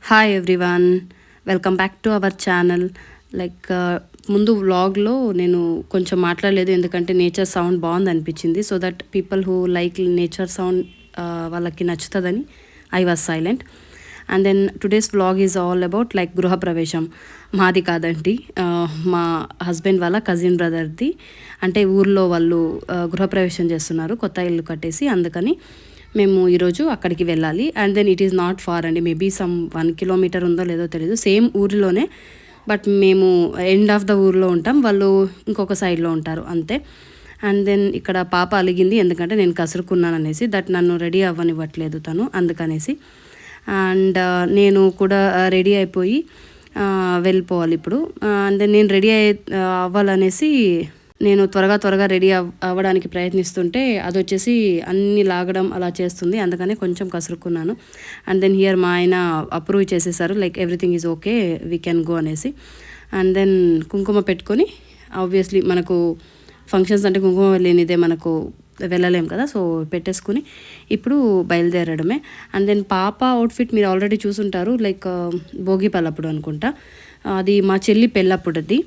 Hi everyone, welcome back to our channel. ముందు వ్లాగ్లో నేను కొంచెం మాట్లాడలేదు ఎందుకంటే నేచర్ సౌండ్ బాగుంది అనిపించింది. So that people who like nature sound వాళ్ళకి నచ్చుతుందని I was silent. And then today's vlog is all about గృహప్రవేశం. మాది కాదండి, మా హస్బెండ్ వాళ్ళ కజిన్ బ్రదర్ది. అంటే ఊర్లో వాళ్ళు గృహప్రవేశం చేస్తున్నారు, కొత్త ఇల్లు కట్టేసి. అందుకని మేము ఈరోజు అక్కడికి వెళ్ళాలి. And then it is not far అండి, మేబీ సమ్ 1 కిలోమీటర్ ఉందో లేదో తెలియదు. సేమ్ ఊరిలోనే, బట్ మేము ఎండ్ ఆఫ్ ద ఊర్లో ఉంటాం, వాళ్ళు ఇంకొక సైడ్లో ఉంటారు అంతే. అండ్ దెన్ ఇక్కడ పాప అలిగింది ఎందుకంటే నేను కసురుకున్నాను అనేసి. దట్ నన్ను రెడీ అవ్వనివ్వట్లేదు తను, అందుకనేసి. అండ్ నేను కూడా రెడీ అయిపోయి వెళ్ళిపోవాలి ఇప్పుడు. అండ్ దెన్ నేను రెడీ అవ్వాలనేసి నేను త్వరగా రెడీ అవ్వడానికి ప్రయత్నిస్తుంటే అది వచ్చేసి అన్నీ లాగడం అలా చేస్తుంది, అందుకనే కొంచెం కసురుకున్నాను. అండ్ దెన్ హియర్ మా ఆయన అప్రూవ్ చేసేసారు, everything is okay, we can go అనేసి. అండ్ దెన్ కుంకుమ పెట్టుకొని, ఆబ్వియస్లీ మనకు ఫంక్షన్స్ అంటే కుంకుమ లేనిదే మనకు వెళ్ళలేం కదా, సో పెట్టేసుకుని ఇప్పుడు బయలుదేరడమే. అండ్ దెన్ పాప అవుట్ఫిట్ మీరు ఆల్రెడీ చూసుంటారు, భోగి పల్లప్పుడు అనుకుంటా, అది మా చెల్లి పెళ్ళప్పుడుది.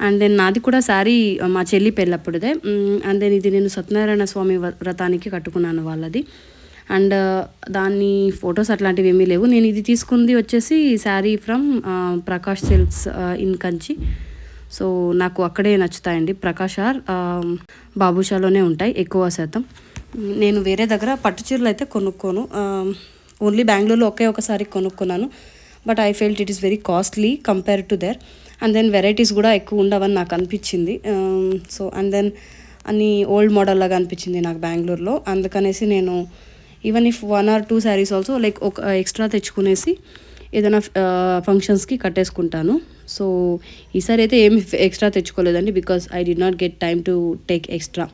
అండ్ దెన్ నాది కూడా శారీ మా చెల్లి పెళ్ళప్పుడుదే. అండ్ దెన్ ఇది నేను సత్యనారాయణ స్వామి వ్రతానికి కట్టుకున్నాను వాళ్ళది. అండ్ దాన్ని ఫొటోస్ అట్లాంటివి ఏమీ లేవు. నేను ఇది తీసుకుంది వచ్చేసి sari from Prakash silks in Kanchi. So నాకు అక్కడే నచ్చుతాయండి, ప్రకాష్ ఆర్ బాబుషాలోనే ఉంటాయి ఎక్కువ శాతం. నేను వేరే దగ్గర పట్టు చీరలు అయితే కొనుక్కోను, ఓన్లీ బెంగళూరులో ఒకసారి కొనుక్కున్నాను. But I felt it is very costly compare to there. And then varieties కూడా ఎక్కువ ఉండవని నాకు అనిపించింది. సో అండ్ దెన్ అన్ని ఓల్డ్ మోడల్ లాగా అనిపించింది నాకు బెంగళూరులో, అందుకనేసి నేను even if 1 or 2 saris also ఒక ఎక్స్ట్రా తెచ్చుకునేసి ఏదైనా ఫంక్షన్స్కి కట్టేసుకుంటాను. సో ఈసారి అయితే ఏమి ఎక్స్ట్రా తెచ్చుకోలేదండి, because I did not get time to take extra.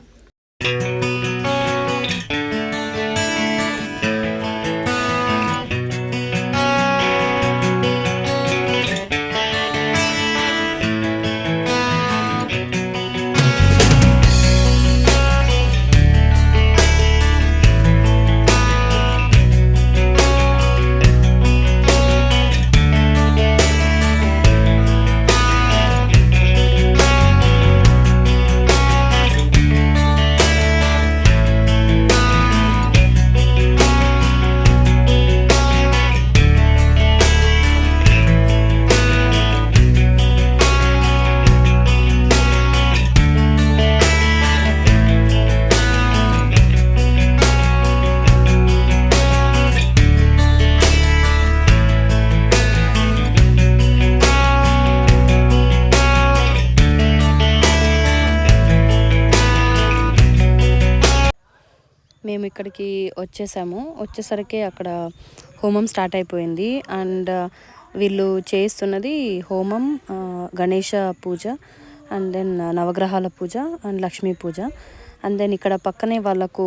మేము ఇక్కడికి వచ్చేసరికి అక్కడ హోమం స్టార్ట్ అయిపోయింది. అండ్ వీళ్ళు చేస్తున్నది హోమం, గణేష పూజ, అండ్ దెన్ నవగ్రహాల puja and Lakshmi puja. And then ఇక్కడ పక్కనే వాళ్ళకు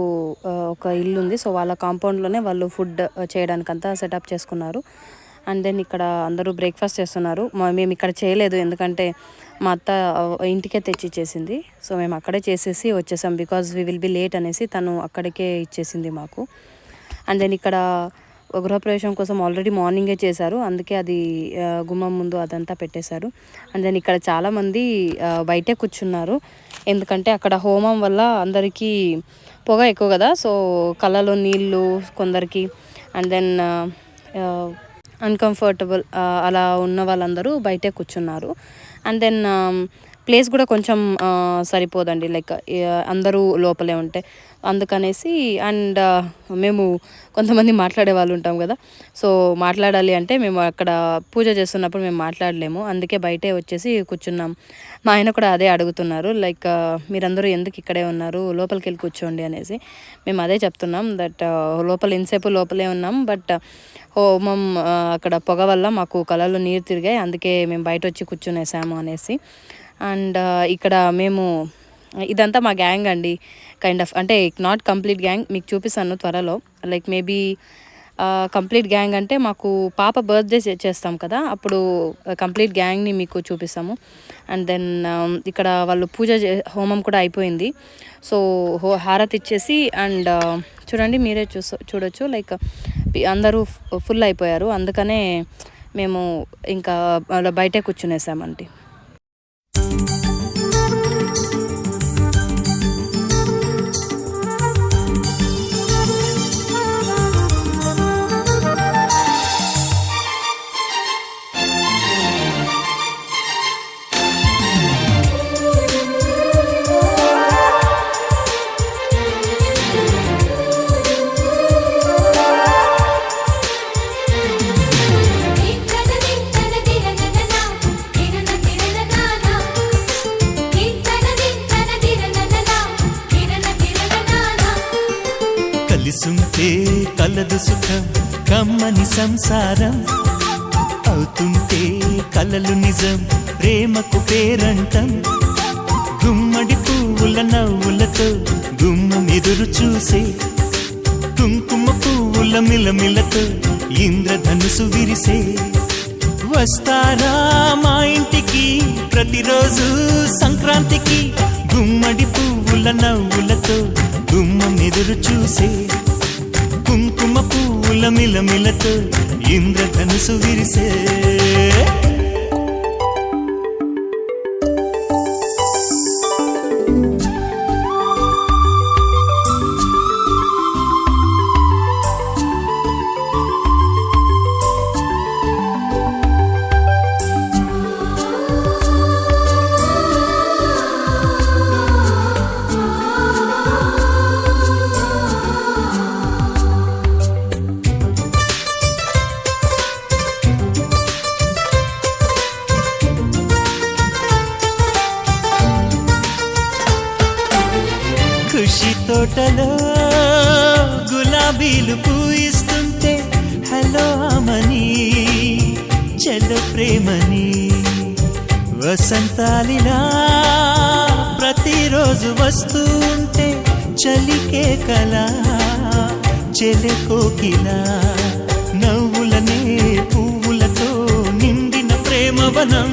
ఒక ఇల్లు ఉంది, సో వాళ్ళ కాంపౌండ్లోనే వాళ్ళు ఫుడ్ చేయడానికంతా సెటప్ చేసుకున్నారు. అండ్ దెన్ ఇక్కడ అందరూ బ్రేక్ఫాస్ట్ చేస్తున్నారు. మేము ఇక్కడ చేయలేదు ఎందుకంటే మా అత్త ఇంటికే తెచ్చి ఇచ్చేసింది, సో మేము అక్కడే చేసేసి వచ్చేసాం. Because we will be late అనేసి తను అక్కడికే ఇచ్చేసింది మాకు. అండ్ దెన్ ఇక్కడ గృహప్రవేశం కోసం ఆల్రెడీ మార్నింగే చేశారు, అందుకే అది గుమ్మం ముందు అదంతా పెట్టేశారు. అండ్ దెన్ ఇక్కడ చాలామంది బయటే కూర్చున్నారు, ఎందుకంటే అక్కడ హోమం వల్ల అందరికీ పొగ ఎక్కువ కదా, సో కళ్ళలో నీళ్ళు కొందరికి. అండ్ దెన్ అన్కంఫర్టబుల్ అలా ఉన్న వాళ్ళందరూ బయటే కూర్చున్నారు. అండ్ దెన్ ప్లేస్ కూడా కొంచెం సరిపోదండి, అందరూ లోపలే ఉంటే అందుకనేసి. అండ్ మేము కొంతమంది మాట్లాడే వాళ్ళు ఉంటాం కదా, సో మాట్లాడాలి అంటే మేము అక్కడ పూజ చేస్తున్నప్పుడు మేము మాట్లాడలేము, అందుకే బయటే వచ్చేసి కూర్చున్నాం. మా ఆయన కూడా అదే అడుగుతున్నారు, మీరందరూ ఎందుకు ఇక్కడే ఉన్నారు, లోపలికి వెళ్ళి కూర్చోండి అనేసి. మేము అదే చెప్తున్నాం, దట్ ఇంతసేపు లోపలే ఉన్నాం, బట్ హోమం అక్కడ పొగ వల్ల మాకు కళ్ళలో నీరు తిరిగాయి, అందుకే మేము బయట వచ్చి కూర్చునేసాము అనేసి. అండ్ ఇక్కడ మేము ఇదంతా మా గ్యాంగ్ అండి, కైండ్ ఆఫ్. అంటే నాట్ కంప్లీట్ గ్యాంగ్, మీకు చూపిస్తాను త్వరలో. మేబీ కంప్లీట్ గ్యాంగ్ అంటే మాకు పాప బర్త్డే చేస్తాం కదా, అప్పుడు కంప్లీట్ గ్యాంగ్ని మీకు చూపిస్తాము. అండ్ దెన్ ఇక్కడ వాళ్ళు హోమం కూడా అయిపోయింది, సో హారతి ఇచ్చేసి. అండ్ చూడండి, మీరే చూడొచ్చు, అందరూ ఫుల్ అయిపోయారు, అందుకనే మేము ఇంకా అలా బయటే కూర్చునేసామండి. కలిసుంటే కలదు సుఖం కమ్మని సంసారం, అవుతుంటే కలలు నిజం ప్రేమకు పేరంటం. గుమ్మడి పువ్వుల నవ్వులతో గుమ్మం ఎదురు చూసే, కుంకుమ పువ్వుల మిలమిలతో ఇంద్రధనుసు విరిసే. వస్తారా మా ఇంటికి ప్రతిరోజు సంక్రాంతికి, గుమ్మడి పువ్వుల నవ్వులతో గుమ్మం ఎదురు చూసే, కుంకుమ పువ్వుల మిలమిలతో ఇంద్రధనుసు విరిసే. ఖుషి తోటలో గులాబీలు పూయిస్తుంటే, హలో అమని చెల్ల ప్రేమని. వసంతాలిలా ప్రతిరోజు వస్తూ ఉంటే, చలికే కలా చెలె కోకిలా. నవ్వులనే పువ్వులతో నిండిన ప్రేమవనం,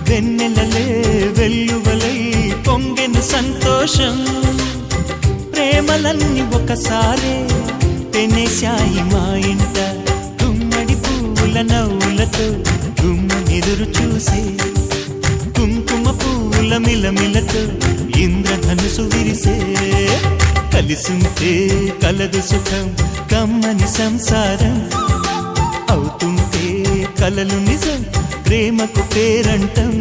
వెన్నెలలే వెల్లువలై పొంగెను సంతోషం. ప్రేమలన్నీ ఒకసారే పెనేశాయి మా ఇంట, గుమ్మడి పువ్వుల నవ్వులతో గుమ్మం ఎదురు చూసే, కుంకుమ పువ్వుల మిలమిలతో ఇంద్రధనుసు విరిసే. కలిసుంటే కలదు సుఖం కమ్మని సంసారం, అవుతుంటే కలలు నిజం ప్రేమకు పేరంటం.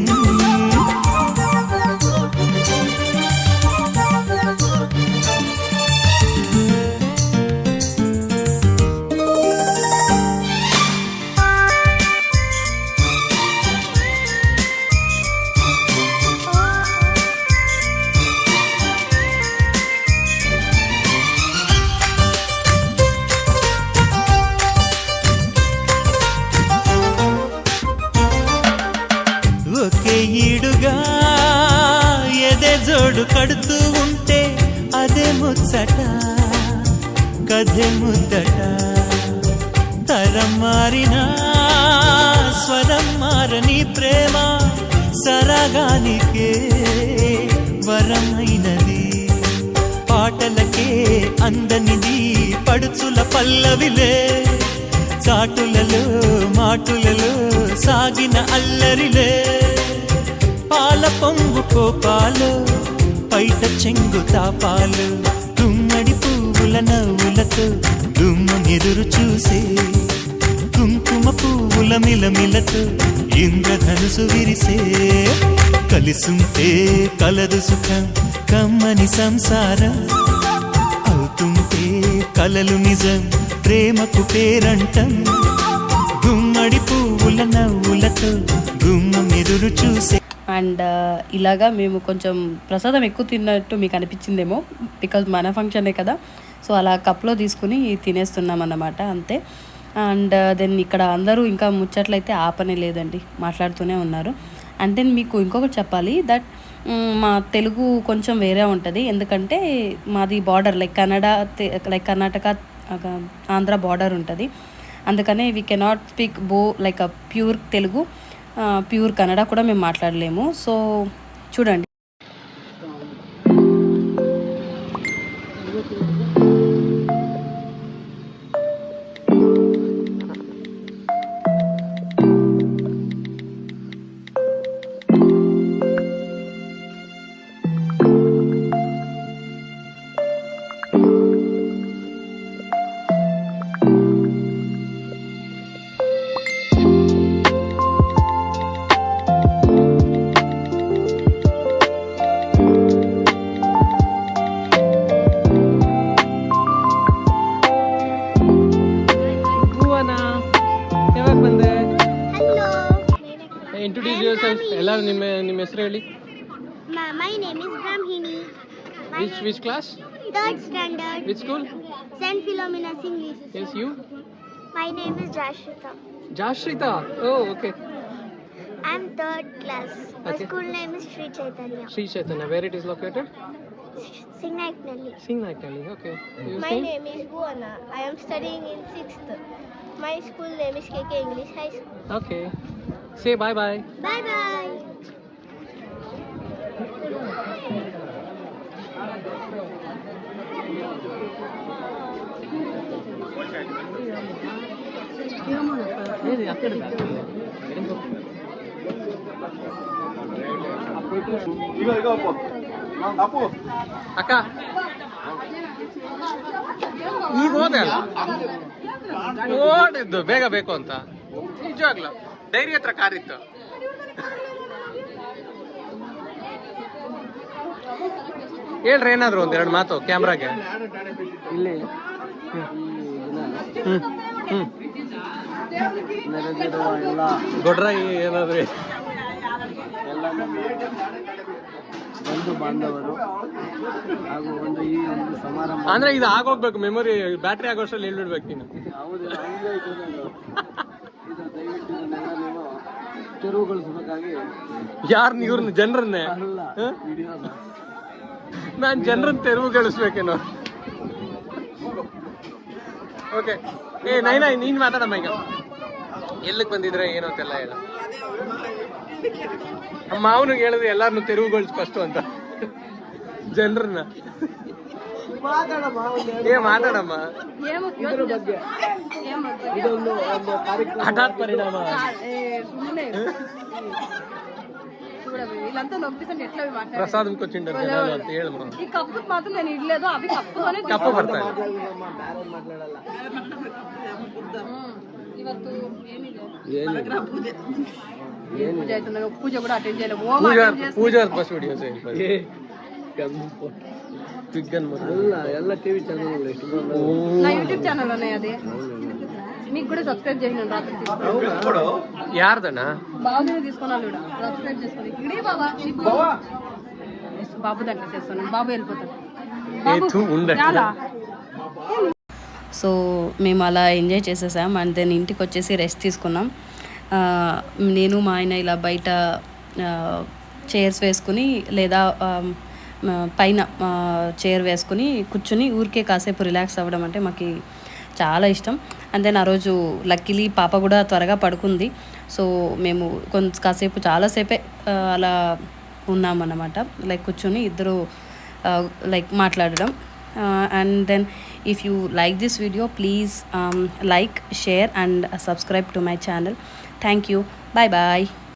ఒకే ఈడుగా ఎదే జోడు కడుతూ ఉంటే, అదే ముచ్చట కథే ముద్దట. తరం మారినా స్వరం మారని ప్రేమ, సరగానికే వరమైనది. పాటలకే అందనిది పడుచుల పల్లవిలే, చాటులలో మాటులలో సాగిన అల్లరిలే. పాల పొంగు కోపాలు పైట చెంగు తాపాలు, గుమ్మడి పువ్వుల నవ్వులతో గుమ్మం ఎదురు చూసే, కుంకుమ పువ్వుల మిలమిలతో ఇంద్రధనుసు విరిసే. కలిసుంటే కలదు సుఖం కమ్మని సంసారం, అవుతుంటే కలలు నిజం ప్రేమకు పేరంటం. గుమ్మడి పువ్వుల నవ్వులతో గుమ్మం ఎదురు చూసే. అండ్ ఇలాగా మేము కొంచెం ప్రసాదం ఎక్కువ తిన్నట్టు మీకు అనిపించిందేమో, బికాజ్ మన ఫంక్షనే కదా, సో అలా కప్లో తీసుకుని తినేస్తున్నాం అన్నమాట, అంతే. అండ్ దెన్ ఇక్కడ అందరూ ఇంకా ముచ్చట్లయితే ఆపనే లేదండి, మాట్లాడుతూనే ఉన్నారు. అండ్ దెన్ మీకు ఇంకొకటి చెప్పాలి, దట్ మా తెలుగు కొంచెం వేరే ఉంటుంది, ఎందుకంటే మాది border like Karnataka Andhra border ఉంటుంది. అందుకనే we cannot speak like pure Telugu, pure Kannada కూడా మేము మాట్లాడలేము. సో చూడండి. ಎಲ್ಲರೂ ನಿಮ್ಮ ಹೆಸರು ಹೇಳಿ. My name is Brahmini. Which class? Third standard. Which school? St. Philomena's English. Yes, you? My name is Jashrita. Jashrita. Oh, okay. I'm third class. My Okay. school name is Sri Chaitanya. Sri Chaitanya. Where it is located? Singnaknalli. Singnaknalli. Okay. Your My name is Bhuwana. I am studying in 6th. My school name is KK English High School. Okay. Say bye bye. Bye bye. ಅಕ್ಕ ಈಗ ಹೋದೆ ಅಲ್ಲ ಓಡಿದ್ದು ಬೇಗ ಬೇಕು ಅಂತ ನಿಜವಾಗ್ಲು dairy ಹತ್ರ car ಇತ್ತು. ಹೇಳ್ರಿ ಏನಾದ್ರು ಒಂದೆರಡು ಮಾತು ಕ್ಯಾಮ್ರಾಗೆ. ಇಲ್ಲಿ ನೆರೆದಿರುವ ಎಲ್ಲ ಗೊಡ್ರ ಏನಾದ್ರಿ ಎಲ್ಲ ನಮ್ಮ ಬಂಧು ಬಾಂಧವರು ಹಾಗೂ ಈ ಒಂದು ಸಮಾರಂಭ ಅಂದ್ರೆ ಇದು ಆಗೋಗ್ಬೇಕು, ಮೆಮೊರಿ ಬ್ಯಾಟ್ರಿ ಆಗೋಷ್ಟರಲ್ಲಿ ಹೇಳ್ಬಿಡ್ಬೇಕು ನೀನು. ಹೌದು ಹಂಗೆ ಇದು ದಯವಿಟ್ಟು ಇದನ್ನೆಲ್ಲ ನೀವು ತೆರವುಗೊಳಿಸಬೇಕಾಗಿ. ಯಾರನ್ನ ಇವ್ರನ್ನ ಜನರನ್ನೇ ಅಲ್ಲ ವಿಡಿಯೋನ ನಾನ್ ಜನರನ್ನ ತೆರವುಗೊಳಿಸ್ಬೇಕೇನೋ. ಓಕೆ. ನೈನಾ ನೀನ್ ಮಾತಾಡಮ್ಮ ಈಗ. ಎಲ್ಲಿಗೆ ಬಂದಿದ್ರೆ ಏನೋ ಅಂತೆಲ್ಲ ಹೇಳ. ಅಮ್ಮ ಅವನಿಗೆ ಹೇಳಿದ್ರೆ ಎಲ್ಲಾರನ್ನು ತೆರವುಗೊಳಿಸ್ ಫಸ್ಟ್ ಅಂತ ಜನರನ್ನ. ಮಾತಾಡಮ್ಮ. ಇದ್ರ ಬಗ್ಗೆ ಇದೊಂದು ಒಂದು ಕಾರ್ಯಕ್ರಮ ಹಠಾತ್ ಪರಿಣಾಮ. ప్రసాదం వచ్చిండారు జనాలు ಅಂತ ಹೇಳು. ఈ కప్పు మాత్రం నేను ఇడలేదు, అవి కప్పుతోనే ಕಪ್ಪು ಬರ್ತಾರೆ. ಮಾತಾಡಲ್ಲ. ಇವತ್ತು ಏನಿದೆ ಏನು ಪೂಜೆ ಆಯ್ತು, ನಾನು ಪೂಜೆ ಕೂಡ ಅಟೆಂಡ್ చేయలేదు. ಪೂಜಾ ಫಸ್ಟ್ ವಿಡಿಯೋಸ್ ಅಲ್ಲ ಎಲ್ಲ ಟಿವಿ ಚಾನಲ್ ಎಷ್ಟು నా యూట్యూబ్ ఛానల్ ఉన్నాయి, అది మీకు కూడా సబ్స్క్రైబ్ చేసినాను. రాత్రి ಯಾರ್ದಣ್ಣ? బాబుని తీసుకున్నాను కూడా సబ్స్క్రైబ్ చేసుకుని. ఇక్కడే బాబా బాబు దగ్గర చేస్తాను, బాబు వెళ్ళిపోతాడు. సో మేము అలా ఎంజాయ్ చేసేసాం. అండ్ దెన్ ఇంటికి వచ్చేసి రెస్ట్ తీసుకున్నాం. నేను మా ఆయన ఇలా బయట చైర్స్ వేసుకుని లేదా పైన చైర్ వేసుకుని కూర్చుని ఊరికే కాసేపు రిలాక్స్ అవ్వడం అంటే మాకు చాలా ఇష్టం. అండ్ దెన్ ఆ రోజు లక్కీలీ పాప కూడా త్వరగా పడుకుంది. సో మేము కాసేపు చాలాసేపే అలా ఉన్నామన్నమాట. లైక్ కూర్చొని ఇద్దరు లైక్ మాట్లాడడం. And then if you like this video, please like, share and subscribe to my channel. Thank you. Bye bye.